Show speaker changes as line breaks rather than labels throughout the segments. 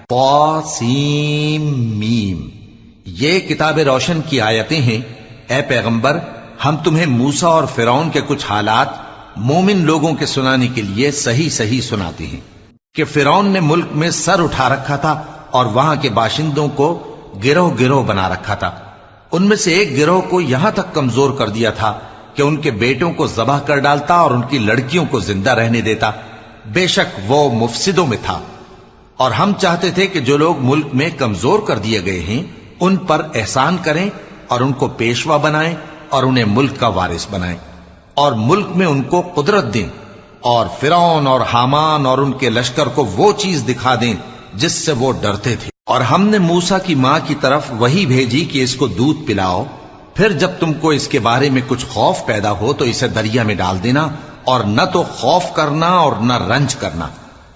طاسیم، یہ کتاب روشن کی آیتیں ہیں۔ اے پیغمبر، ہم تمہیں موسیٰ اور فرعون کے کچھ حالات مومن لوگوں کے سنانے کے لیے صحیح صحیح سناتے ہیں کہ فرعون نے ملک میں سر اٹھا رکھا تھا اور وہاں کے باشندوں کو گروہ گروہ بنا رکھا تھا۔ ان میں سے ایک گروہ کو یہاں تک کمزور کر دیا تھا کہ ان کے بیٹوں کو ذبح کر ڈالتا اور ان کی لڑکیوں کو زندہ رہنے دیتا۔ بے شک وہ مفسدوں میں تھا، اور ہم چاہتے تھے کہ جو لوگ ملک میں کمزور کر دیے گئے ہیں ان پر احسان کریں اور ان کو پیشوا بنائیں اور انہیں ملک کا وارث بنائیں، اور ملک میں ان کو قدرت دیں، اور فرعون اور حامان اور ان کے لشکر کو وہ چیز دکھا دیں جس سے وہ ڈرتے تھے۔ اور ہم نے موسیٰ کی ماں کی طرف وحی بھیجی کہ اس کو دودھ پلاؤ، پھر جب تم کو اس کے بارے میں کچھ خوف پیدا ہو تو اسے دریا میں ڈال دینا، اور نہ تو خوف کرنا اور نہ رنج کرنا،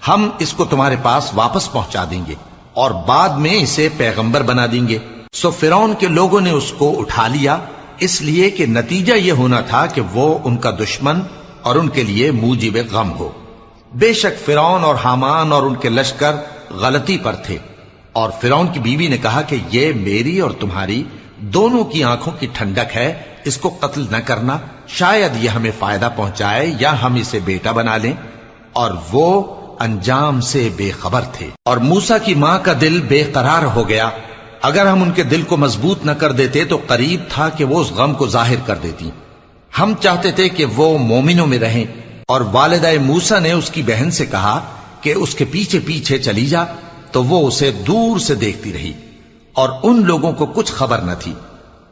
ہم اس کو تمہارے پاس واپس پہنچا دیں گے اور بعد میں اسے پیغمبر بنا دیں گے۔ سو فرعون کے لوگوں نے اس کو اٹھا لیا، اس لیے کہ نتیجہ یہ ہونا تھا کہ وہ ان کا دشمن اور ان کے لیے موجب غم ہو۔ بے شک فرعون اور حامان اور ان کے لشکر غلطی پر تھے، اور فرعون کی بیوی نے کہا کہ یہ میری اور تمہاری دونوں کی آنکھوں کی ٹھنڈک ہے، اس کو قتل نہ کرنا، شاید یہ ہمیں فائدہ پہنچائے یا ہم اسے بیٹا بنا لیں۔ اور وہ انجام سے بے خبر تھے۔ اور موسیٰ کی ماں کا دل بے قرار ہو گیا، اگر ہم ان کے دل کو مضبوط نہ کر دیتے تو قریب تھا کہ وہ اس غم کو ظاہر کر دیتی۔ ہم چاہتے تھے کہ وہ مومنوں میں رہیں، اور والدہ موسیٰ نے اس کی بہن سے کہا کہ اس کے پیچھے پیچھے چلی جا، تو وہ اسے دور سے دیکھتی رہی، اور ان لوگوں کو کچھ خبر نہ تھی۔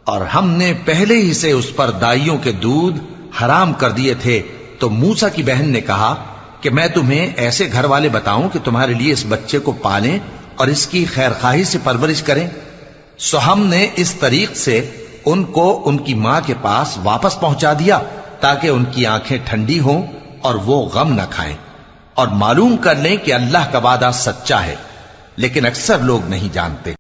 اور ہم نے پہلے ہی سے اس پر دائیوں کے دودھ حرام کر دیے تھے، تو موسیٰ کی بہن نے کہا کہ میں تمہیں ایسے گھر والے بتاؤں کہ تمہارے لیے اس بچے کو پالیں اور اس کی خیر خواہی سے پرورش کریں۔ سو ہم نے اس طریق سے ان کو ان کی ماں کے پاس واپس پہنچا دیا تاکہ ان کی آنکھیں ٹھنڈی ہوں اور وہ غم نہ کھائیں، اور معلوم کر لیں کہ اللہ کا وعدہ سچا ہے، لیکن اکثر لوگ نہیں جانتے۔